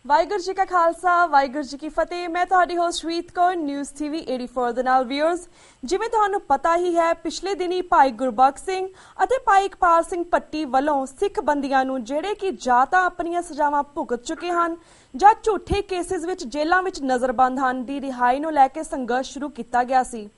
ਵਾਹਿਗੁਰੂ ਜੀ ਕਾ ਖਾਲਸਾ ਵਾਹਿਗੁਰੂ ਜੀ ਕੀ ਫਤਿਹ। ਮੈਂ ਤੁਹਾਡੀ ਹੋਸਟ ਰੀਤ ਕੌਰ ਨਿਊਜ਼ ਟੀਵੀ 84 ਦੇ ਨਾਲ ਵਿਊਅਰਸ। ਜਿਵੇਂ ਤੁਹਾਨੂੰ ਪਤਾ ਹੀ ਹੈ, ਪਿਛਲੇ ਦਿਨੀ ਭਾਈ ਗੁਰਬਖਸ਼ ਸਿੰਘ ਅਤੇ ਭਾਈ ਇਕਬਾਲ ਸਿੰਘ ਪੱਟੀ ਵੱਲੋਂ ਸਿੱਖ ਬੰਦੀਆਂ ਨੂੰ ਜਿਹੜੇ ਕਿ ਜਾਂ ਤਾਂ ਆਪਣੀਆਂ ਸਜ਼ਾਵਾਂ ਭੁਗਤ ਚੁੱਕੇ ਹਨ ਜਾਂ ਝੂਠੇ ਕੇਸਿਸ ਵਿੱਚ ਜੇਲ੍ਹਾਂ ਵਿੱਚ ਨਜ਼ਰਬੰਦ ਹਨ ਦੀ ਰਿਹਾਈ ਨੂੰ ਲੈ ਕੇ ਸੰਘਰਸ਼ ਸ਼ੁਰੂ ਕੀਤਾ ਗਿਆ ਸੀ,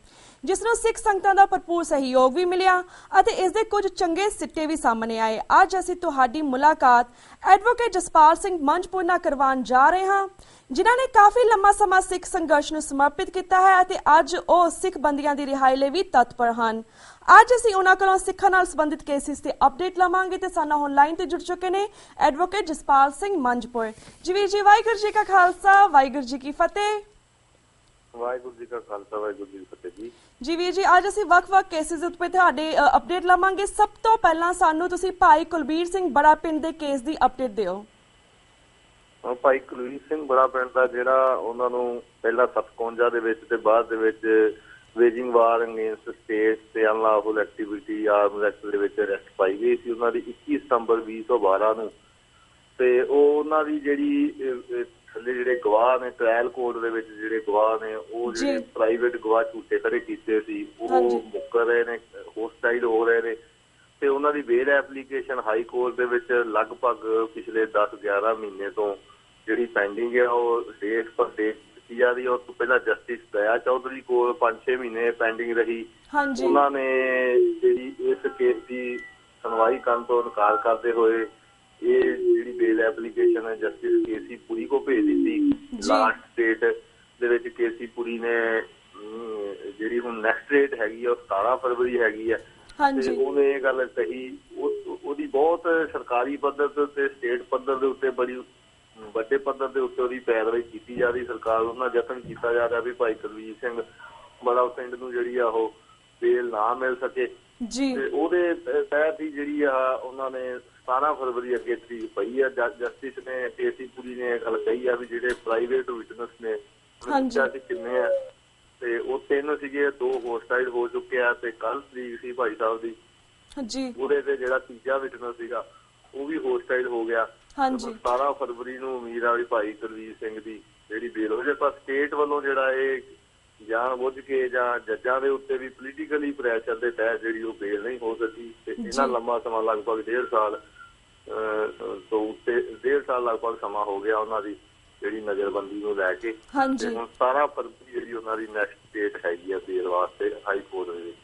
ਜਿਸ ਨੂੰ ਸਿੱਖ ਸੰਗਤਾਂ ਦਾ ਭਰਪੂਰ ਸਹਿਯੋਗ ਵੀ ਮਿਲਿਆ ਅਤੇ ਇਸ ਦੇ ਕੁਝ ਚੰਗੇ ਸਿੱਟੇ ਵੀ ਸਾਹਮਣੇ ਆਏ। ਅੱਜ ਅਸੀਂ ਤੁਹਾਡੀ ਮੁਲਾਕਾਤ ਐਡਵੋਕੇਟ ਜਸਪਾਲ ਸਿੰਘ ਮੰਝਪੁਰ ਨਾਲ ਕਰਵਾਉਣ ਜਾ ਰਹੇ ਹਾਂ, ਜਿਨ੍ਹਾਂ ਨੇ ਕਾਫੀ ਲੰਮਾ ਸਮਾਂ ਸਿੱਖ ਸੰਘਰਸ਼ ਨੂੰ ਸਮਰਪਿਤ ਕੀਤਾ ਹੈ ਅਤੇ ਅੱਜ ਉਹ ਸਿੱਖ ਬੰਦੀਆਂ ਦੀ ਰਿਹਾਈ ਲਈ ਵੀ ਤਤਪਰ ਹਨ। ਅੱਜ ਅਸੀਂ ਉਹਨਾਂ ਕੋਲੋਂ ਸਿੱਖਾਂ ਨਾਲ ਸੰਬੰਧਿਤ ਕੇਸਿਸ ਤੇ ਅਪਡੇਟ ਲਵਾਂਗੇ ਤੇ ਸਾਨੂੰ ਹੁਣ ਲਾਈਨ ਤੇ ਜੁੜ ਚੁੱਕੇ ਨੇ ਐਡਵੋਕੇਟ ਜਸਪਾਲ ਸਿੰਘ ਮੰਝਪੁਰ ਜੀ। ਵੀਰ ਜੀ, ਵਾਹਿਗੁਰੂ ਜੀ ਕਾ ਖਾਲਸਾ ਵਾਹਿਗੁਰੂ ਜੀ ਕੀ ਫਤਿਹ। ਵਾਹਿਗੁਰੂ ਜੀ ਕਾ ਖਾਲਸਾ ਵਾਹਿਗੁਰੂ ਜੀ ਕੀ ਫਤਿਹ ਜੀ ਵੀਰ ਜੀ, ਅੱਜ ਅਸੀਂ ਵੱਖ-ਵੱਖ ਕੇਸਿਸ ਉੱਤੇ ਤੁਹਾਡੇ ਅਪਡੇਟ ਲਵਾਂਗੇ। ਸਭ ਤੋਂ ਪਹਿਲਾਂ ਸਾਨੂੰ ਤੁਸੀਂ ਭਾਈ ਕੁਲਬੀਰ ਸਿੰਘ ਬੜਾ ਪਿੰਡ ਦੇ ਕੇਸ ਦੀ ਅਪਡੇਟ ਦਿਓ। ਭਾਈ ਕੁਲਬੀਰ ਸਿੰਘ ਬੜਾ ਪਿੰਡ ਦਾ ਜਿਹੜਾ ਉਹਨਾਂ ਨੂੰ ਪਹਿਲਾਂ 57 ਦੇ ਵਿੱਚ ਤੇ ਬਾਅਦ ਦੇ ਵਿੱਚ ਵੇਜਿੰਗ ਵਾਰ ਅਗੇਂਸਟ ਸਟੇਟ ਤੇ ਅਨਲੌਫੁਲ ਐਕਟੀਵਿਟੀ ਆਰਮਜ਼ ਐਕਟ ਦੇ ਵਿੱਚ ਅਰੈਸਟ ਪਾਈ ਗਈ ਸੀ ਉਹਨਾਂ ਦੀ 21 ਸਤੰਬਰ 2012 ਨੂੰ। ਤੇ ਉਹ ਉਹਨਾਂ ਦੀ ਜਿਹੜੀ ਥੱਲੇ ਜਿਹੜੇ ਗਵਾਹ ਨੇ ਟ੍ਰਾਇਲ ਕੋਰਟ ਦੇ ਵਿੱਚ ਜਿਹੜੇ ਗਵਾਹ ਨੇ ਉਹ ਜਿਹੜੇ ਪ੍ਰਾਈਵੇਟ ਗਵਾਹ ਝੂਠੇ ਖੜੇ ਕੀਤੇ ਸੀ ਉਹ ਮੁੱਕਰ ਰਹੇ ਨੇ, ਹੋਸਟਾਈਲ ਹੋ ਰਹੇ ਨੇ। ਤੇ ਉਹਨਾਂ ਦੀ ਬੇਲ ਐਪਲੀਕੇਸ਼ਨ ਹਾਈ ਕੋਰਟ ਦੇ ਵਿੱਚ ਲਗਭਗ ਪਿਛਲੇ 10-11 ਮਹੀਨੇ ਤੋਂ ਜਿਹੜੀ ਪੈਂਡਿੰਗ ਹੈ ਉਹ ਡੇਟ ਪਰ ਡੇਟ ਦਿੱਤੀ ਜਾ ਰਹੀ ਹੈ। ਉਸ ਤੋਂ ਪਹਿਲਾਂ ਜਸਟਿਸ ਦਇਆ ਚੌਧਰੀ ਕੋਲ 5-6 ਮਹੀਨੇ ਪੈਂਡਿੰਗ ਰਹੀ। ਉਹਨਾਂ ਨੇ ਜਿਹੜੀ ਇਸ ਕੇਸ ਦੀ ਸੁਣਵਾਈ ਕਰਨ ਤੋਂ ਇਨਕਾਰ ਕਰਦੇ ਹੋਏ ਇਹ ਜਿਹੜੀ ਬੇਲ ਐਪਲੀਕੇਸ਼ਨ ਹੈ ਜਸਟਿਸ ਕੇਸੀ ਪੁਰੀ ਕੋ ਭੇਜ ਦਿੱਤੀ। ਲਾਸਟ ਡੇਟ ਦੇ ਵਿੱਚ ਕੇਸੀ ਪੁਰੀ ਨੇ ਜਿਹੜੀ ਹੁਣ ਨੈਕਸਟ ਡੇਟ ਹੈਗੀ ਆ ਉਹ 17 ਫਰਵਰੀ ਹੈਗੀ ਆ ਤੇ ਉਹਨੇ ਇਹ ਗੱਲ ਕਹੀ। ਉਹਦੀ ਬਹੁਤ ਸਰਕਾਰੀ ਪੱਧਰ ਤੇ ਸਟੇਟ ਪੱਧਰ ਦੇ ਉੱਤੇ ਬੜੀ ਵੱਡੇ ਪੱਧਰ ਦੇ ਉੱਤੇ ਉਹਦੀ ਪੈਰਵਾਈ ਕੀਤੀ ਜਾ ਰਹੀ। ਸਰਕਾਰ ਉਹਨਾਂ ਯਤਨ ਕੀਤਾ ਜਾ ਰਿਹਾ ਵੀ ਭਾਈ ਕੁਲਬੀਰ ਸਿੰਘ ਬੜਾ ਪਿੰਡ ਨੂੰ ਜਿਹੜੀ ਆ ਉਹ ਬੇਲ ਨਾ ਮਿਲ ਸਕੇ ਤੇ ਉਹਦੇ ਤਹਿਤ ਹੀ ਜਿਹੜੀ ਆ ਉਹਨਾਂ ਨੇ 17 ਫਰਵਰੀ ਅੱਗੇ ਤਰੀਕ ਪਈ ਆ। ਜਸਟਿਸ ਨੇ ਕੇਸੀ ਪੁਰੀ ਨੇ ਗੱਲ ਕਹੀ ਆ ਵੀ ਜਿਹੜੇ ਪ੍ਰਾਈਵੇਟ ਵਿਟਨੈਸ ਨੇ ਕਿੰਨੇ ਆ ਤੇ ਉਹ 3 ਸੀਗੇ, 2 ਹੋਸਟਾਈਲ ਹੋ ਚੁੱਕੇ ਆ ਤੇ ਕੱਲ ਤਰੀਕ ਸੀ ਭਾਈ ਸਾਹਿਬ ਦੀ ਉਹਦੇ ਤੇ ਜਿਹੜਾ ਤੀਜਾ ਵਿਟਨੈਸ ਸੀਗਾ ਉਹ ਵੀ ਹੋਸਟਾਈਲ ਹੋ ਗਿਆ। 17 ਫਰਵਰੀ ਨੂੰ ਉਮੀਦ ਆ ਵੀ ਭਾਈ ਕੁਲਬੀਰ ਸਿੰਘ ਦੀ ਜਿਹੜੀ ਬੇਲ ਹੋ ਜਾਏ। ਪਰ ਸਟੇਟ ਵੱਲੋਂ ਜਿਹੜਾ ਇਹ ਜਾਣ ਬੁੱਝ ਕੇ ਜਾਂ ਜੱਜਾਂ ਦੇ ਉੱਤੇ ਵੀ ਪੋਲੀਟੀਕਲੀ ਪ੍ਰੈਸ਼ਰ ਦੇ ਤਹਿਤ ਜਿਹੜੀ ਉਹ ਬੇਲ ਨਹੀਂ ਹੋ ਸਕੀ ਤੇ ਇੰਨਾ ਲੰਮਾ ਸਮਾਂ ਲਗਭਗ 1.5 ਸਾਲ ਤੋਂ ਉੱਤੇ 1.5 ਸਾਲ ਲਗਭਗ ਸਮਾਂ ਹੋ ਗਿਆ ਉਹਨਾਂ ਦੀ ਜਿਹੜੀ ਨਜ਼ਰਬੰਦੀ ਨੂੰ ਲੈ ਕੇ। ਤੇ ਹੁਣ 17 ਫਰਵਰੀ ਜਿਹੜੀ ਉਹਨਾਂ ਦੀ ਨੈਕਸਟ ਡੇਟ ਹੈਗੀ ਆ ਬੇਲ ਵਾਸਤੇ ਹਾਈ ਕੋਰਟ ਦੇ ਵਿੱਚ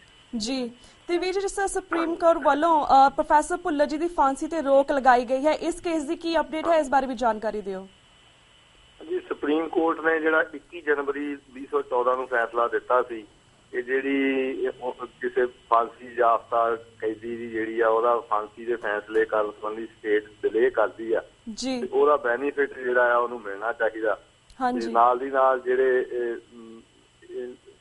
ਜੀ। ਤੇ ਵੀਰ ਜੀ, ਜਿਸ ਤਰ੍ਹਾਂ ਸੁਪਰੀਮ ਕੋਰਟ ਵੱਲੋਂ ਪ੍ਰੋਫੈਸਰ ਭੁੱਲਰ ਜੀ ਦੀ ਫਾਂਸੀ ਤੇ ਰੋਕ ਲਗਾਈ ਗਈ ਹੈ, ਇਸ ਕੇਸ ਦੀ ਕੀ ਅਪਡੇਟ ਹੈ, ਇਸ ਬਾਰੇ ਵੀ ਜਾਣਕਾਰੀ ਦਿਓ ਜੀ। ਸੁਪਰੀਮ ਕੋਰਟ ਨੇ ਜਿਹੜਾ 21 ਜਨਵਰੀ 2014 ਨੂੰ ਫੈਸਲਾ ਦਿੱਤਾ ਸੀ ਕਿ ਜਿਹੜੀ ਕਿਸੇ ਫਾਂਸੀ ਯਾਫਤਾ ਕੈਦੀ ਦੀ ਜਿਹੜੀ ਆ ਉਹਦਾ ਫਾਂਸੀ ਦੇ ਫੈਸਲੇ ਕਰਨ ਸੰਬੰਧੀ ਸਟੇਟ ਡਿਲੇ ਕਰਦੀ ਆ ਤੇ ਉਹਦਾ ਬੈਨੀਫਿਟ ਜਿਹੜਾ ਆ ਉਹਨੂੰ ਮਿਲਣਾ ਚਾਹੀਦਾ। ਨਾਲ ਦੀ ਨਾਲ ਜਿਹੜੇ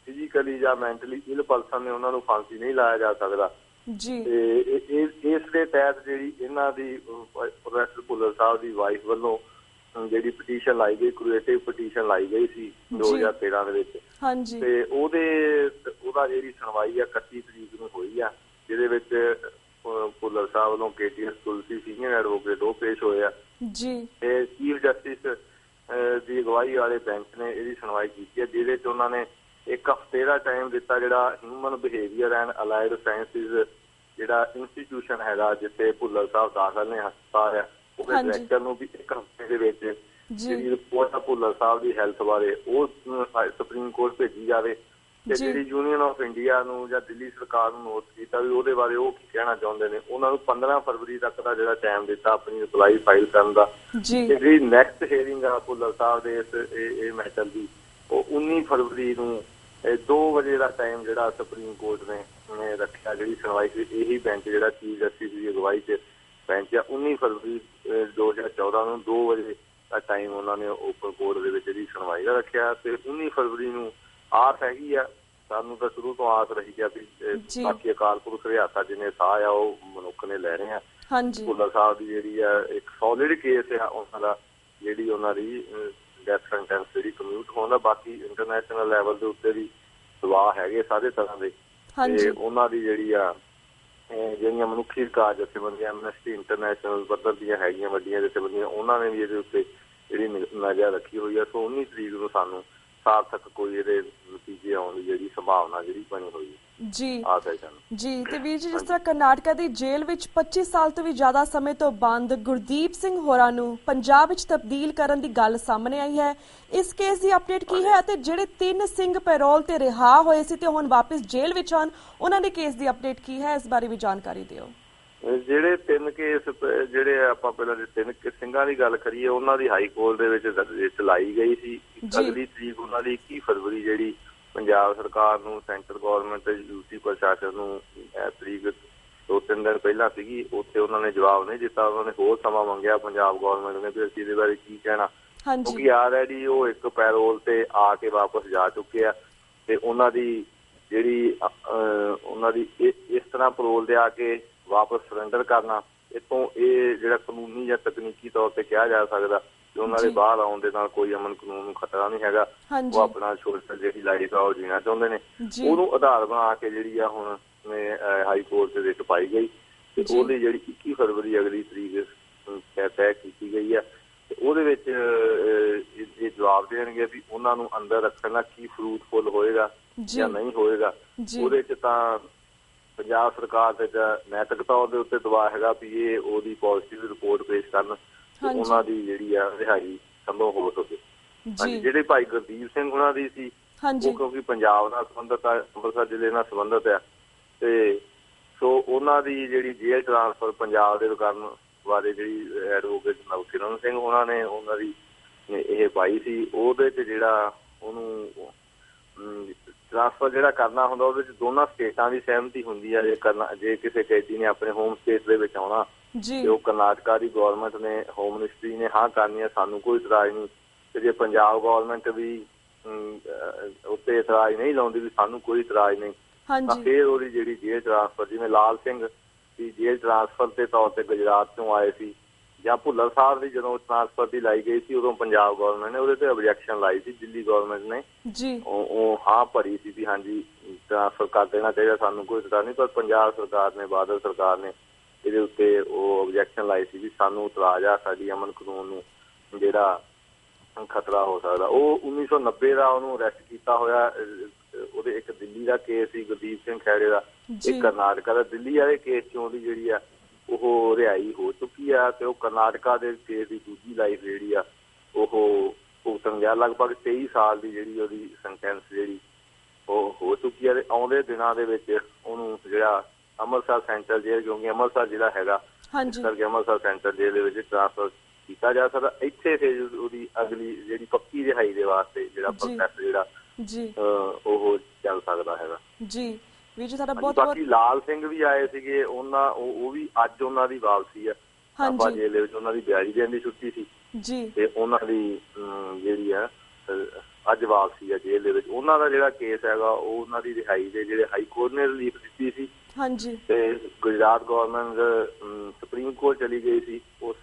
ਫਿਜ਼ੀਕਲੀ ਜਾਂ ਮੈਂਟਲੀ ਇਲ ਪਰਸਨ ਨੇ ਉਹਨਾਂ ਨੂੰ ਫਾਂਸੀ ਨਹੀਂ ਲਾਇਆ ਜਾ ਸਕਦਾ। ਤੇ ਇਸ ਦੇ ਤਹਿਤ ਜਿਹੜੀ ਇਹਨਾਂ ਦੀ ਪ੍ਰੋਫੈਸਰ ਭੁੱਲਰ ਸਾਹਿਬ ਦੀ ਵਾਈਫ ਵੱਲੋਂ ਜਿਹੜੀ ਪਟੀਸ਼ਨ ਲਾਈ ਗਈ, ਕ੍ਰੀਏਟਿਵ ਪਟੀਸ਼ਨ ਲਾਈ ਗਈ ਸੀ 2013 ਦੇ ਵਿੱਚ ਤੇ ਉਹਦਾ ਜਿਹੜੀ ਸੁਣਵਾਈ ਆ 31 ਤਰੀਕ ਨੂੰ ਹੋਈ ਆ, ਜਿਹਦੇ ਵਿੱਚ ਭੁੱਲਰ ਸਾਹਿਬ ਵੱਲੋਂ KTS ਤੁਲਸੀ ਸੀਨੀਅਰ ਐਡਵੋਕੇਟ ਉਹ ਪੇਸ਼ ਹੋਏ ਆ ਤੇ ਚੀਫ ਜਸਟਿਸ ਦੀ ਅਗਵਾਈ ਵਾਲੇ ਬੈਂਚ ਨੇ ਇਹਦੀ ਸੁਣਵਾਈ ਕੀਤੀ ਹੈ, ਜਿਹਦੇ ਚ ਉਹਨਾਂ ਨੇ 1 ਹਫ਼ਤੇ ਦਾ ਟਾਈਮ ਦਿੱਤਾ। ਜਿਹੜਾ human behaviour and allied sciences ਜਿਹੜਾ ਇੰਸਟੀਟਿਊਸ਼ਨ ਹੈਗਾ ਜਿੱਥੇ ਭੁੱਲਰ ਸਾਹਿਬ ਦਾਖਲ ਨੇ ਹਸਪਤਾਲ ਆ, ਉਹਦੇ ਡਾਇਰੈਕਟਰ ਨੂੰ ਵੀ 1 ਹਫ਼ਤੇ ਦੇ ਵਿੱਚ ਜਿਹੜੀ ਰਿਪੋਰਟ ਆ ਭੁੱਲਰ ਸਾਹਿਬ ਦੀ ਹੈਲਥ ਬਾਰੇ ਉਹ ਸੁਪਰੀਮ ਕੋਰਟ ਭੇਜੀ ਜਾਵੇ ਤੇ ਜਿਹੜੀ ਯੂਨੀਅਨ ਆਫ ਇੰਡੀਆ ਨੂੰ ਜਾਂ ਦਿੱਲੀ ਸਰਕਾਰ ਨੂੰ ਨੋਟ ਕੀਤਾ ਵੀ ਉਹਦੇ ਬਾਰੇ ਉਹ ਕੀ ਕਹਿਣਾ ਚਾਹੁੰਦੇ ਨੇ। ਉਹਨਾਂ ਨੂੰ 15 ਫਰਵਰੀ ਤੱਕ ਦਾ ਜਿਹੜਾ ਟਾਈਮ ਦਿੱਤਾ ਆਪਣੀ ਰਿਪਲਾਈ ਫਾਈਲ ਕਰਨ ਦਾ। ਤੇ ਜਿਹੜੀ ਨੈਕਸਟ ਹੀਅਰਿੰਗ ਆ ਭੁੱਲਰ ਸਾਹਿਬ ਦੇ ਇਹ ਮੈਟਰ ਦੀ ਉਹ 19 ਫਰਵਰੀ ਨੂੰ 2 ਵਜੇ ਦਾ ਟਾਈਮ ਜਿਹੜਾ ਸੁਪਰੀਮ ਕੋਰਟ ਨੇ ਰੱਖਿਆ। ਜਿਹੜੀ ਸੁਣਵਾਈ ਇਹੀ ਬੈਂਚ ਜਿਹੜਾ ਚੀਫ ਜਸਟਿਸ ਦੀ ਅਗਵਾਈ 'ਚ ਬੈਂਚ ਆ 19 ਫਰਵਰੀ 2014 ਨੂੰ 2 ਵਜੇ ਦਾ ਟਾਈਮ ਉਹਨਾਂ ਨੇ ਓਪਨ ਕੋਰਟ ਦੇ ਵਿੱਚ ਇਹਦੀ ਸੁਣਵਾਈ ਦਾ ਰੱਖਿਆ। ਤੇ 19 ਫਰਵਰੀ ਨੂੰ ਆਸ ਹੈਗੀ ਆ, ਸਾਨੂੰ ਤਾਂ ਸ਼ੁਰੂ ਤੋਂ ਆਸ ਰਹੀ ਆ ਵੀ ਬਾਕੀ ਅਕਾਲ ਪੁਰਖ ਰਿਆਸਤ ਜਿੰਨੇ ਸਾਹ ਆ ਉਹ ਮਨੁੱਖ ਨੇ ਲੈ ਰਹੇ ਆ। ਭੁੱਲਰ ਸਾਹਿਬ ਦੀ ਜਿਹੜੀ ਆ ਇੱਕ ਸੋਲਿਡ ਕੇਸ ਆ ਉਹਨਾਂ ਦਾ, ਜਿਹੜੀ ਉਹਨਾਂ ਦੀ ਡੈਥ ਸੈਂਟੈਂਸ ਜਿਹੜੀ ਕਮਿਊਟ ਹੋਣ ਦਾ। ਬਾਕੀ ਇੰਟਰਨੈਸ਼ਨਲ ਲੈਵਲ ਦੇ ਉੱਤੇ ਵੀ ਦਬਾਅ ਹੈਗੇ ਸਾਰੇ ਤਰ੍ਹਾਂ ਦੇ ਤੇ ਉਹਨਾਂ ਦੀ ਜਿਹੜੀ ਆ ਜਿਹੜੀਆਂ ਮਨੁੱਖੀ ਅਧਿਕਾਰ ਜਥੇਬੰਦੀਆਂ ਐਮਨੈਸਟੀ ਇੰਟਰਨੈਸ਼ਨਲ ਪੱਧਰ ਦੀਆਂ ਹੈਗੀਆਂ ਵੱਡੀਆਂ ਜਥੇਬੰਦੀਆਂ ਉਹਨਾਂ ਨੇ ਵੀ ਇਹਦੇ ਉੱਤੇ ਜਿਹੜੀ ਨਜ਼ਰ ਰੱਖੀ ਹੋਈ ਹੈ। ਸੋ 19 ਤਰੀਕ ਨੂੰ ਸਾਨੂੰ ਸਾਰਥਕ ਕੋਈ ਇਹਦੇ ਨਤੀਜੇ ਆਉਣ ਦੀ ਜਿਹੜੀ ਸੰਭਾਵਨਾ ਜਿਹੜੀ ਬਣੀ ਹੋਈ ਹੈ ਜੀ ਆਸ ਹੈ ਸਾਨੂੰ। ਜੀ ਤੇ ਵੀਰ ਜੀ, ਜਿਸ ਤਰ੍ਹਾਂ ਕਰਨਾਟਕਾ ਦੀ ਜੇਲ੍ਹ ਵਿੱਚ 25 ਸਾਲ ਤੋਂ ਵੀ ਜ਼ਿਆਦਾ ਸਮੇਂ ਤੋਂ ਬੰਦ ਗੁਰਦੀਪ ਸਿੰਘ ਹੋਰਾਂ ਨੂੰ ਪੰਜਾਬ ਵਿੱਚ ਤਬਦੀਲ ਕਰਨ ਦੀ ਗੱਲ ਸਾਹਮਣੇ ਆਈ ਹੈ। ਇਸ ਕੇਸ ਦੀ ਅਪਡੇਟ ਕੀ ਹੈ ਅਤੇ ਜਿਹੜੇ 3 ਸਿੰਘ ਪੈਰੋਲ ਤੇ ਰਿਹਾ ਹੋਏ ਸੀ ਤੇ ਹੁਣ ਵਾਪਸ ਜੇਲ੍ਹ ਵਿੱਚ ਹਨ, ਉਹਨਾਂ ਦੇ ਕੇਸ ਦੀ ਅਪਡੇਟ ਕੀ ਹੈ, ਇਸ ਬਾਰੇ ਵੀ ਜਾਣਕਾਰੀ ਦਿਓ। ਜਿਹੜੇ 3 ਕੇਸ ਜਿਹੜੇ ਆਪਾਂ ਪਹਿਲਾਂ 3 ਸਿੰਘਾਂ ਦੀ ਗੱਲ ਕਰੀਏ, ਉਹਨਾਂ ਦੀ ਹਾਈ ਕੋਰਟ ਦੇ ਵਿੱਚ ਚਲਾਈ ਗਈ ਸੀ। ਅਗਲੀ ਤਰੀਕ ਉਹਨਾਂ ਦੀ 21 ਫਰਵਰੀ ਜਿਹੜੀ ਪੰਜਾਬ ਸਰਕਾਰ ਨੂੰ, ਸੈਂਟਰ ਗੌਰਮੈਂਟ ਤੇ ਯੂਟੀ ਪ੍ਰਸ਼ਾਸਨ ਨੂੰ ਤਰੀਕ 2-3 ਦਿਨ ਪਹਿਲਾਂ ਸੀਗੀ। ਉੱਥੇ ਉਹਨਾਂ ਨੇ ਜਵਾਬ ਨਹੀਂ ਦਿੱਤਾ। ਉਹਨਾਂ ਨੇ ਹੋਰ ਸਮਾਂ ਮੰਗਿਆ ਪੰਜਾਬ ਗੌਰਮੈਂਟ ਨੇ ਵੀ ਅਸੀਂ ਇਹਦੇ ਬਾਰੇ ਕੀ ਕਹਿਣਾ, ਕਿਉਂਕਿ ਆਲਰੇਡੀ ਉਹ ਇੱਕ ਪੈਰੋਲ ਤੇ ਆ ਕੇ ਵਾਪਸ ਜਾ ਚੁੱਕੇ ਆ ਤੇ ਉਹਨਾਂ ਦੀ ਜਿਹੜੀ ਉਹਨਾਂ ਦੀ ਇਸ ਤਰ੍ਹਾਂ ਪੈਰੋਲ ਤੇ ਆ ਕੇ ਵਾਪਸ ਸਰੈਂਡਰ ਕਰਨਾ, ਇਤੋਂ ਇਹ ਜਿਹੜਾ ਕਾਨੂੰਨੀ ਜਾਂ ਤਕਨੀਕੀ ਤੌਰ ਤੇ ਕਿਹਾ ਜਾ ਸਕਦਾ ਕਿ ਉਹਨਾਂ ਦੇ ਬਾਹਰ ਆਉਣ ਦੇ ਨਾਲ ਕੋਈ ਅਮਨ ਕਾਨੂੰਨ ਨੂੰ ਖਤਰਾ ਨਹੀਂ ਹੈਗਾ। ਉਹ ਆਪਣਾ ਸੋਸ਼ਲ ਜਿਹੜੀ ਲਾਈਫ ਆ ਉਹ ਜੀਣਾ ਚਾਹੁੰਦੇ ਨੇ। ਉਹਨੂੰ ਆਧਾਰ ਬਣਾ ਕੇ ਜਿਹੜੀ ਆ ਹੁਣ ਹਾਈ ਕੋਰਟ ਦੇ ਵਿੱਚ ਪਾਈ ਗਈ ਤੇ ਉਹਦੀ ਜਿਹੜੀ 21 ਫਰਵਰੀ ਅਗਲੀ ਤਰੀਕ ਤੈਅ ਕੀਤੀ ਗਈ ਆ ਤੇ ਉਹਦੇ ਵਿੱਚ ਇਹ ਜਵਾਬ ਦੇਣਗੇ ਵੀ ਉਹਨਾਂ ਨੂੰ ਅੰਦਰ ਰੱਖਣ ਦਾ ਕੀ ਫਰੂਟਫੁਲ ਹੋਏਗਾ ਜਾਂ ਨਹੀਂ ਹੋਏਗਾ। ਉਹਦੇ ਚ ਤਾਂ ਪੰਜਾਬ ਸਰਕਾਰ ਤੇ ਨੈਤਿਕ ਤੌਰ ਦੇ ਉੱਤੇ ਦਬਾਅ ਹੈਗਾ ਵੀ ਇਹ ਉਹਦੀ ਪੋਜ਼ਿਟਿਵ ਰਿਪੋਰਟ ਪੇਸ਼ ਕਰਨ ਤੇ ਉਹਨਾਂ ਦੀ ਜਿਹੜੀ ਆ ਰਿਹਾਈ ਸੰਭਵ ਹੋ ਸਕੇ। ਜਿਹੜੇ ਭਾਈ ਗੁਰਦੀਪ ਸਿੰਘ ਉਹਨਾਂ ਦੀ ਸੀ, ਉਹ ਕਿਉਂਕਿ ਪੰਜਾਬ ਨਾਲ ਸੰਬੰਧਿਤ ਆ, ਅੰਮ੍ਰਿਤਸਰ ਜ਼ਿਲ੍ਹੇ ਨਾਲ ਸੰਬੰਧਿਤ ਆ ਤੇ ਸੋ ਉਹਨਾਂ ਦੀ ਜਿਹੜੀ ਜੇਲ੍ਹ ਟ੍ਰਾਂਸਫਰ ਪੰਜਾਬ ਦੇ ਕਰਨ ਬਾਰੇ ਜਿਹੜੀ ਐਡਵੋਕੇਟ ਨਵਕਿਰਨ ਸਿੰਘ ਉਹਨਾਂ ਨੇ ਉਹਨਾਂ ਦੀ ਇਹ ਪਾਈ ਸੀ। ਉਹਦੇ ਚ ਜਿਹੜਾ ਉਹਨੂੰ ਟ੍ਰਾਂਸਫਰ ਜਿਹੜਾ ਕਰਨਾ ਹੁੰਦਾ, ਉਹਦੇ ਚ ਦੋਨਾਂ ਸਟੇਟਾਂ ਦੀ ਸਹਿਮਤੀ ਹੁੰਦੀ ਹੈ। ਜੇ ਕਿਸੇ ਕੈਦੀ ਨੇ ਆਪਣੇ ਹੋਮ ਸਟੇਟ ਦੇ ਵਿੱਚ ਆਉਣਾ ਤੇ ਉਹ ਕਰਨਾਟਕਾ ਦੀ ਗੌਰਮੈਂਟ ਨੇ, ਹੋਮ ਮਿਨਿਸਟਰੀ ਨੇ ਹਾਂ ਕਰਨੀ ਹੈ, ਸਾਨੂੰ ਕੋਈ ਇਤਰਾਜ਼ ਨਹੀਂ। ਤੇ ਜੇ ਪੰਜਾਬ ਗੌਰਮੈਂਟ ਵੀ ਉੱਤੇ ਇਤਰਾਜ਼ ਨਹੀਂ ਲਾਉਂਦੀ ਵੀ ਸਾਨੂੰ ਕੋਈ ਇਤਰਾਜ਼ ਨਹੀਂ, ਤਾਂ ਫਿਰ ਉਹਦੀ ਜਿਹੜੀ ਜੇਲ੍ਹ ਟ੍ਰਾਂਸਫਰ, ਜਿਵੇਂ ਲਾਲ ਸਿੰਘ ਦੀ ਜੇਲ੍ਹ ਟ੍ਰਾਂਸਫਰ ਦੇ ਤੌਰ ਤੇ ਗੁਜਰਾਤ ਤੋਂ ਆਏ ਸੀ, ਜਾਂ ਭੁੱਲਰ ਸਾਹਿਬ ਦੀ ਜਦੋਂ ਟ੍ਰਾਂਸਫਰ ਦੀ ਲਾਈ ਗਈ ਸੀ, ਉਦੋਂ ਪੰਜਾਬ ਗੌਰਮੈਂਟ ਨੇ ਉਹਦੇ ਤੇ ਆਬਜੈਕਸ਼ਨ ਲਾਈ ਸੀ। ਦਿੱਲੀ ਗੌਰਮੈਂਟ ਨੇ ਉਹ ਹਾਂ ਭਰੀ ਸੀ ਵੀ ਹਾਂਜੀ ਟ੍ਰਾਂਸਫਰ ਕਰ ਦੇਣਾ ਚਾਹੀਦਾ, ਸਾਨੂੰ ਕੋਈ ਇਤਰਾਜ਼ ਨਹੀਂ। ਪਰ ਪੰਜਾਬ ਸਰਕਾਰ ਨੇ, ਬਾਦਲ ਸਰਕਾਰ ਨੇ ਇਹਦੇ ਉੱਤੇ ਉਹ ਆਬਜੈਕਸ਼ਨ ਲਾਈ ਸੀ ਵੀ ਸਾਨੂੰ ਇਤਰਾਜ਼ ਆ, ਸਾਡੀ ਅਮਨ ਕਾਨੂੰਨ ਨੂੰ ਜਿਹੜਾ ਖਤਰਾ ਹੋ ਸਕਦਾ। ਉਹ 1990 ਦਾ ਉਹਨੂੰ ਅਰੈਸਟ ਕੀਤਾ ਹੋਇਆ। ਉਹਦੇ ਇੱਕ ਦਿੱਲੀ ਦਾ ਕੇਸ ਸੀ ਗੁਰਦੀਪ ਸਿੰਘ ਖੈੜੇ ਦਾ, ਇੱਕ ਕਰਨਾਟਕਾ ਦਾ। ਦਿੱਲੀ ਵਾਲੇ ਕੇਸ ਚੋਂ ਉਹਦੀ ਜਿਹੜੀ ਆ ਉਹ ਰਿਹਾਈ ਹੋ ਚੁੱਕੀ ਆ ਤੇ ਉਹ ਕਰਨਾਟਕਾ ਦੇ ਕੇਸ ਦੀ ਦੂਜੀ ਲਾਈਫ ਜਿਹੜੀ ਆ ਉਹ ਭੁਗਤਣ ਗਿਆ। ਲਗਭਗ 23 ਸਾਲ ਦੀ ਜਿਹੜੀ ਉਹਦੀ ਸੈਂਟੈਂਸ ਜਿਹੜੀ ਉਹ ਹੋ ਚੁੱਕੀ ਆ ਤੇ ਆਉਂਦੇ ਦਿਨਾਂ ਦੇ ਵਿੱਚ ਉਹਨੂੰ ਜਿਹੜਾ ਅੰਮ੍ਰਿਤਸਰ ਸੈਂਟਰਲ ਜੇਲ੍ਹ, ਕਿਉਂਕਿ ਅੰਮ੍ਰਿਤਸਰ ਜਿਹੜਾ ਹੈਗਾ ਇਸ ਕਰਕੇ ਅੰਮ੍ਰਿਤਸਰ ਸੈਂਟਰਲ ਜੇਲ੍ਹ ਦੇ ਵਿੱਚ ਟ੍ਰਾਂਸਫਰ ਕੀਤਾ ਜਾ ਸਕਦਾ। ਇੱਥੇ ਫਿਰ ਉਹਦੀ ਅਗਲੀ ਜਿਹੜੀ ਪੱਕੀ ਰਿਹਾਈ ਦੇ ਵਾਸਤੇ ਜਿਹੜਾ ਪ੍ਰੋਸੈਸ ਜਿਹੜਾ ਉਹ ਚੱਲ ਸਕਦਾ ਹੈਗਾ। ਜੀ ਵੀਰ ਜੀ, ਤੁਹਾਡਾ ਬਹੁਤ ਬਹੁਤ। ਬਾਕੀ ਲਾਲ ਸਿੰਘ ਵੀ ਆਏ ਸੀਗੇ, ਉਹ ਵੀ ਅੱਜ ਉਹਨਾਂ ਦੀ ਵਾਪਸੀ ਆ ਆਪਾਂ ਜੇਲ੍ਹ ਦੇ ਵਿੱਚ। ਉਹਨਾਂ ਦੀ 42 ਦਿਨ ਦੀ ਛੁੱਟੀ ਸੀ ਤੇ ਉਹਨਾਂ ਦੀ ਜਿਹੜੀ ਆ ਅੱਜ ਵਾਪਸੀ ਆ ਜੇਲ੍ਹ ਦੇ ਵਿੱਚ। ਉਹਨਾਂ ਦਾ ਜਿਹੜਾ ਕੇਸ ਹੈਗਾ ਉਹ ਉਹਨਾਂ ਦੀ ਰਿਹਾਈ ਦੇ ਜਿਹੜੇ ਹਾਈ ਕੋਰਟ ਨੇ ਰਿਲੀਫ ਦਿੱਤੀ ਸੀ ਤੇ ਗੁਜਰਾਤ ਗੌਰਮੈਂਟ ਸੁਪਰੀਮ ਕੋਰਟ ਚਲੀ ਗਈ ਸੀ, ਉਹ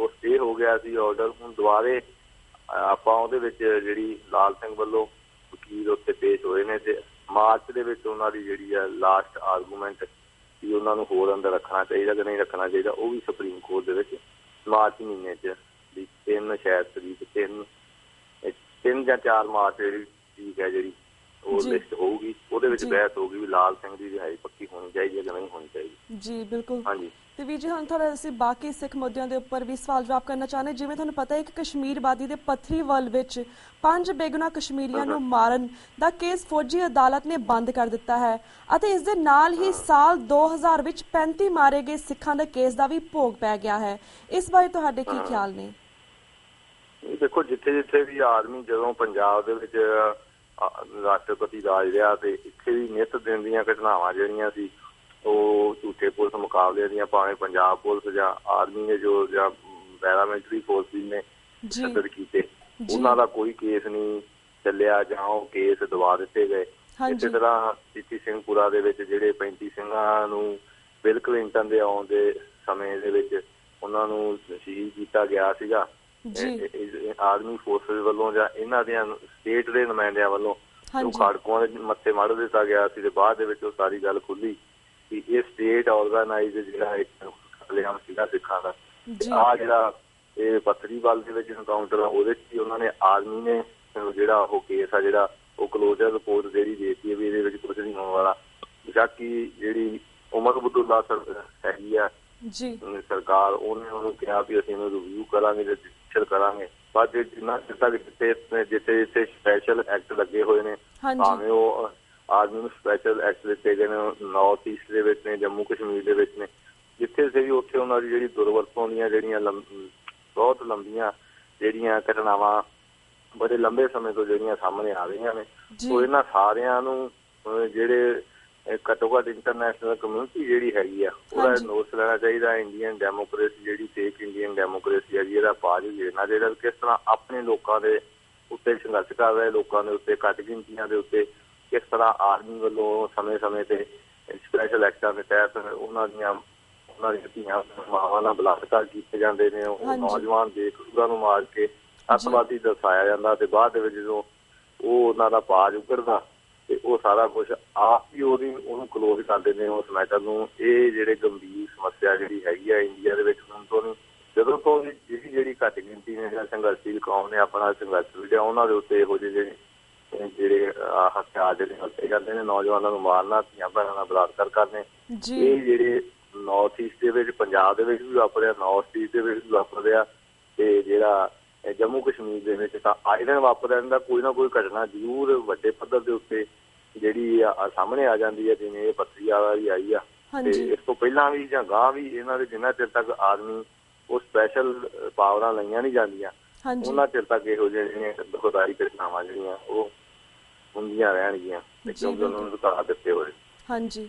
ਸਟੇ ਹੋ ਗਿਆ ਸੀ ਆਰਡਰ। ਹੁਣ ਦੁਬਾਰੇ ਆਪਾਂ ਉਹਦੇ ਵਿੱਚ ਜਿਹੜੀ ਲਾਲ ਸਿੰਘ ਵੱਲੋਂ ਵਕੀਲ ਉੱਥੇ ਪੇਸ਼ ਹੋਏ ਨੇ ਤੇ ਮਾਰਚ ਦੇ ਵਿੱਚ ਉਹਨਾਂ ਦੀ ਜਿਹੜੀ ਆ ਲਾਸਟ ਆਰਗੂਮੈਂਟ ਵੀ ਉਹਨਾਂ ਨੂੰ ਹੋਰ ਅੰਦਰ ਰੱਖਣਾ ਚਾਹੀਦਾ ਕਿ ਨਹੀਂ ਰੱਖਣਾ ਚਾਹੀਦਾ, ਉਹ ਵੀ ਸੁਪਰੀਮ ਕੋਰਟ ਦੇ ਵਿੱਚ ਮਾਰਚ ਮਹੀਨੇ 'ਚ ਵੀ 3 ਸ਼ਾਇਦ ਤਰੀਕ 3 ਜਾਂ 4 ਮਾਰਚ ਜਿਹੜੀ ਤਰੀਕ ਹੈ ਜਿਹੜੀ ਉਹ ਲਿਸਟ ਹੋਊਗੀ, ਉਹਦੇ ਵਿੱਚ ਬਹਿਸ ਹੋਊਗੀ ਵੀ ਲਾਲ ਸਿੰਘ ਦੀ ਰਿਹਾਈ ਪੱਕੀ ਹੋਣੀ ਚਾਹੀਦੀ ਹੈ ਕਿ ਨਹੀਂ ਹੋਣੀ ਚਾਹੀਦੀ। ਜੀ ਬਿਲਕੁਲ। ਹਾਂਜੀ ਤੇ ਵੀਰ ਜੀ, ਹੁਣ ਥੋੜਾ ਅਸੀਂ ਬਾਕੀ ਸਿੱਖ ਮੁੱਦਿਆਂ ਦੇ ਉੱਪਰ ਵੀ ਸਵਾਲ ਜਵਾਬ ਕਰਨਾ ਚਾਹੁੰਦੇ। ਜਿਵੇਂ ਤੁਹਾਨੂੰ ਪਤਾ ਹੈ ਕਿ ਕਸ਼ਮੀਰ ਵਾਦੀ ਦੇ ਪੱਥਰੀਵਲ ਵਿੱਚ 5 ਬੇਗੁਨਾਹ ਕਸ਼ਮੀਰੀਆਂ ਨੂੰ ਮਾਰਨ ਦਾ ਕੇਸ ਫੌਜੀ ਅਦਾਲਤ ਨੇ ਬੰਦ ਕਰ ਦਿੱਤਾ ਹੈ ਅਤੇ ਇਸ ਦੇ ਨਾਲ ਹੀ ਸਾਲ 2000 ਵਿੱਚ 35 ਮਾਰੇ ਗਏ ਸਿੱਖਾਂ ਦੇ ਕੇਸ ਦਾ ਵੀ ਭੋਗ ਪੈ ਗਿਆ ਹੈ। ਇਸ ਬਾਰੇ ਤੁਹਾਡੇ ਕੀ ਖਿਆਲ ਨੇ? ਦੇਖੋ, ਜਿੱਥੇ ਜਿੱਥੇ ਵੀ ਆਰਮੀ ਜਦੋਂ ਪੰਜਾਬ ਦੇ ਵਿੱਚ ਰਾਸ਼ਟਰਪਤੀ ਰਾਜ ਰਿਹਾ ਤੇ ਇੱਥੇ ਵੀ ਨਿੱਤ ਦਿਨ ਦੀਆਂ ਘਟਨਾਵਾਂ ਜਿਹੜੀਆਂ ਸੀ ਉਹ ਝੂਠੇ ਪੁਲਿਸ ਮੁਕਾਬਲੇ ਦੀਆਂ, ਭਾਵੇਂ ਪੰਜਾਬ ਪੁਲਿਸ ਜਾਂ ਆਰਮੀ ਨੇ ਜੋ ਜਾਂ ਪੈਰਾਮਿਲਟਰੀ ਫੋਰਸਿਸ ਨੇ ਸਦਰ ਕੀਤੇ, ਉਹਨਾਂ ਦਾ ਕੋਈ ਕੇਸ ਨਹੀਂ ਚੱਲਿਆ ਜਾਂ ਉਹ ਕੇਸ ਦਬਾ ਦਿੱਤੇ ਗਏ। ਇਸੇ ਤਰ੍ਹਾਂ ਸਿੱਧੀ ਸਿੰਘਪੁਰਾ ਦੇ ਵਿੱਚ ਜਿਹੜੇ 35 ਸਿੰਘਾਂ ਨੂੰ ਬਿਲ ਕਲਿੰਟਨ ਦੇ ਆਉਣ ਦੇ ਸਮੇਂ ਦੇ ਵਿੱਚ ਉਹਨਾਂ ਨੂੰ ਸ਼ਹੀਦ ਕੀਤਾ ਗਿਆ ਸੀਗਾ ਆਰਮੀ ਫੋਰਸਿਸ ਵੱਲੋਂ ਜਾਂ ਇਹਨਾਂ ਦੇ ਸਟੇਟ ਦੇ ਨੁਮਾਇੰਦਿਆਂ ਵੱਲੋਂ। ਉਹ ਖਾੜਕੂਆਂ ਦੇ ਮੱਥੇ ਮੜ ਦਿੱਤਾ ਗਿਆ ਸੀ ਤੇ ਬਾਅਦ ਦੇ ਵਿੱਚ ਉਹ ਸਾਰੀ ਗੱਲ ਖੁੱਲੀ ਕਿ ਇਹ ਸਟੇਟ ਆਰਗੇਨਾਈਜ਼ ਜਿਹੜਾ ਇੱਕ ਕਤਲੇਆਮ ਸੀਗਾ ਸਿੱਖਾਂ ਦਾ। ਆਹ ਜਿਹੜਾ ਇਹ ਪੱਤਰੀਵਾਲ ਦੇ ਵਿੱਚ ਇਨਕਾਊਂਟਰ ਆ, ਉਹਦੇ 'ਚ ਵੀ ਉਹਨਾਂ ਨੇ ਆਰਮੀ ਨੇ ਜਿਹੜਾ ਉਹ ਕੇਸ ਆ ਜਿਹੜਾ ਉਹ ਕਲੋਜ਼ਰ ਰਿਪੋਰਟ ਜਿਹੜੀ ਦੇਤੀ ਹੈ ਵੀ ਇਹਦੇ ਵਿੱਚ ਕੁਝ ਨਹੀਂ ਹੋਣ ਵਾਲਾ। ਬਾਕੀ ਜਿਹੜੀ ਉਮਰ ਅਬਦੁੱਲਾ ਹੈਗੀ ਆ ਜੀ ਸਰਕਾਰ, ਉਹਨੇ ਉਹਨੂੰ ਕਿਹਾ ਵੀ ਅਸੀਂ ਇਹਨੂੰ ਰਿਵਿਊ ਕਰਾਂਗੇ, ਰਜਿਸਟਰ ਕਰਾਂਗੇ। ਪਰ ਜਿੰਨਾ ਤੱਕ ਜਿੱਥੇ ਸਪੈਸ਼ਲ ਐਕਟ ਲੱਗੇ ਹੋਏ ਨੇ, ਭਾਵੇਂ ਉਹ ਆਰਮੀ ਨੂੰ ਸਪੈਸ਼ਲ ਐਕਟ ਦਿੱਤੇ ਗਏ ਨੇ ਨਾਰਥ ਈਸਟ ਦੇ ਵਿੱਚ ਨੇ, ਜੰਮੂ ਕਸ਼ਮੀਰ ਦੇ ਵਿੱਚ ਨੇ, ਜਿੱਥੇ ਸੀ ਉੱਥੇ ਉਹਨਾਂ ਦੀ ਜਿਹੜੀ ਦੁਰਵਰਤੋਂ ਦੀਆਂ ਜਿਹੜੀਆਂ ਬਹੁਤ ਲੰਬੀਆਂ ਜਿਹੜੀਆਂ ਘਟਨਾਵਾਂ ਬੜੇ ਲੰਬੇ ਸਮੇਂ ਤੋਂ ਜਿਹੜੀਆਂ ਸਾਹਮਣੇ ਆ ਰਹੀਆਂ ਨੇ, ਉਹ ਇਹਨਾਂ ਸਾਰਿਆਂ ਨੂੰ ਜਿਹੜੇ ਘੱਟੋ ਘੱਟ ਇੰਟਰਨੈਸ਼ਨਲ ਕਮਿਊਨਿਟੀ ਜਿਹੜੀ ਹੈਗੀ ਆ ਉਹਦਾ ਨੋਟਿਸ ਲੈਣਾ ਚਾਹੀਦਾ। ਇੰਡੀਅਨ ਡੈਮੋਕ੍ਰੇਸੀ ਜਿਹੜੀ ਫੇਕ ਇੰਡੀਅਨ ਡੈਮੋਕ੍ਰੇਸੀ ਹੈਗੀ ਇਹਦਾ ਪਾਜ ਦੇਣਾ ਚਾਹੀਦਾ। ਕਿਸ ਤਰ੍ਹਾਂ ਆਪਣੇ ਲੋਕਾਂ ਦੇ ਉੱਤੇ ਸੰਘਰਸ਼ ਕਰ ਰਹੇ ਲੋਕਾਂ ਦੇ ਉੱਤੇ, ਘੱਟ ਗਿਣਤੀਆਂ ਦੇ ਉੱਤੇ ਕਿਸ ਤਰ੍ਹਾਂ ਆਰਮੀ ਵੱਲੋਂ ਸਮੇਂ-ਸਮੇਂ ਤੇ ਸਪੈਸ਼ਲ ਐਕਟਾਂ ਦੇ ਤਹਿਤ ਉਹਨਾਂ ਦੀਆਂ ਧੀਆਂ ਮਾਵਾਂ ਨਾਲ ਬਲਾਤਕਾਰ ਕੀਤੇ ਜਾਂਦੇ ਨੇ। ਉਹ ਨੌਜਵਾਨ ਬੇਕਸੂਰਾਂ ਨੂੰ ਮਾਰ ਕੇ ਅੱਤਵਾਦੀ ਦਰਸਾਇਆ ਜਾਂਦਾ ਤੇ ਬਾਅਦ ਦੇ ਵਿੱਚ ਜਦੋਂ ਉਹ ਉਹਨਾਂ ਦਾ ਪਾਜ ਉਗੜਦਾ ਤੇ ਉਹ ਸਾਰਾ ਕੁਝ ਆਪ ਹੀ ਉਹਨੂੰ ਕਲੋਜ਼ ਕਰ ਦਿੰਦੇ ਨੇ ਉਸ ਮੈਟਰ ਨੂੰ। ਇਹ ਜਿਹੜੇ ਗੰਭੀਰ ਸਮੱਸਿਆ ਜਿਹੜੀ ਹੈਗੀ ਆ ਇੰਡੀਆ ਦੇ ਵਿੱਚ ਹੁਣ ਤੋਂ ਨਹੀਂ, ਜਦੋਂ ਤੋਂ ਜਿਹੜੀ ਘੱਟ ਗਿਣਤੀ ਨੇ ਜਾਂ ਸੰਘਰਸ਼ੀਲ ਕੌਮ ਨੇ ਆਪਣਾ ਸੰਘਰਸ਼ ਵਿੱਢਿਆ ਉਹਨਾਂ ਦੇ ਉੱਤੇ ਇਹੋ ਜਿਹੇ ਜਿਹੜੇ ਹਥਿਆਰ ਜਿਹੜੇ ਵਰਤੇ ਜਾਂਦੇ ਨੇ, ਨੌਜਵਾਨਾਂ ਨੂੰ ਮਾਰਨਾ, ਧੀਆਂ ਭੈਣਾਂ ਨਾਲ ਬਲਾਤਕਾਰ ਕਰਨੇ, ਇਹ ਜਿਹੜੇ ਨਾਰਥ ਈਸਟ ਦੇ ਵਿੱਚ, ਪੰਜਾਬ ਦੇ ਵਿੱਚ ਵੀ ਵਾਪਰਿਆ, ਨਾਰਥ ਈਸਟ ਦੇ ਵਿੱਚ ਵੀ ਵਾਪਰਿਆ ਤੇ ਜਿਹੜਾ ਜੰਮੂ ਕਸ਼ਮੀਰ ਦੇ ਵਿੱਚ ਤਾਂ ਆਏ ਦਿਨ ਵਾਪਰ ਰਹਿੰਦਾ ਕੋਈ ਨਾ ਕੋਈ ਘਟਨਾ ਜ਼ਰੂਰ ਵੱਡੇ ਪੱਧਰ ਦੇ ਉੱਤੇ ਜਿਹੜੀ ਸਾਹਮਣੇ ਆ ਜਾਂਦੀ ਹੈ, ਜਿਵੇਂ ਇਹ ਪੱਤਰੀਵਾਲ ਵਾਲੀ ਆਈ ਆ। ਤੇ ਇਸ ਤੋਂ ਪਹਿਲਾਂ ਵੀ ਜਾਂ ਗਾਂ ਵੀ ਇਹਨਾਂ ਦੇ ਜਿੰਨਾ ਚਿਰ ਤੱਕ ਆਰਮੀ ਉਹ ਸਪੈਸ਼ਲ ਪਾਵਰਾਂ ਲਈਆਂ ਨਹੀਂ ਜਾਂਦੀਆਂ ਉਹਨਾਂ ਚਿਰ ਤੱਕ ਇਹੋ ਜਿਹੇ ਦੁਖਦਾਈ ਘਟਨਾਵਾਂ ਜਿਹੜੀਆਂ ਉਹ ਹੁੰਦੀਆਂ ਰਹਿਣਗੀਆਂ ਕਿਉਂਕਿ ਉਹਨਾਂ ਨੂੰ ਧਾਰਾ ਦਿੱਤੇ ਹੋਏ। ਹਾਂਜੀ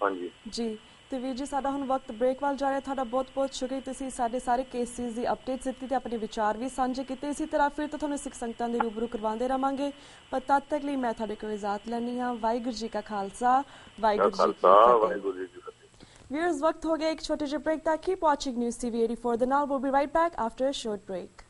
ਜੀ। ਤੇ ਵੀਰ ਜੀ ਸਾਡਾ ਹੁਣ ਵਕਤ ਬ੍ਰੇਕ ਵੱਲ ਜਾ ਰਿਹਾ। ਤੁਹਾਡਾ ਬਹੁਤ-ਬਹੁਤ ਸ਼ੁਕਰੀਆ, ਤੁਸੀਂ ਸਾਡੇ ਸਾਰੇ ਕੇਸਿਸ ਦੀ ਅਪਡੇਟਸ ਦਿੱਤੀ ਤੇ ਆਪਣੇ ਵਿਚਾਰ ਵੀ ਸਾਂਝੇ ਕੀਤੇ। ਇਸੇ ਤਰ੍ਹਾਂ ਫਿਰ ਤੋਂ ਤੁਹਾਨੂੰ ਸਿੱਖ ਸੰਗਤਾਂ ਦੇ ਰੂਬਰੂ ਕਰਵਾਉਂਦੇ ਰਵਾਂਗੇ, ਪਰ ਤਦ ਤੱਕ ਲਈ ਮੈਂ ਤੁਹਾਡੇ ਕੋਲ ਇਜਾਜ਼ਤ ਲੈਂਦੀ ਹਾਂ। ਵਾਹਿਗੁਰੂ ਜੀ ਕਾ ਖਾਲਸਾ, ਵਾਹਿਗੁਰੂ ਜੀ ਕੀ ਫਤਿਹ। Viewers, वक्त हो गया एक छोटे से ब्रेक तक। Keep watching News TV 84 The Now. We'll be right back after a short break.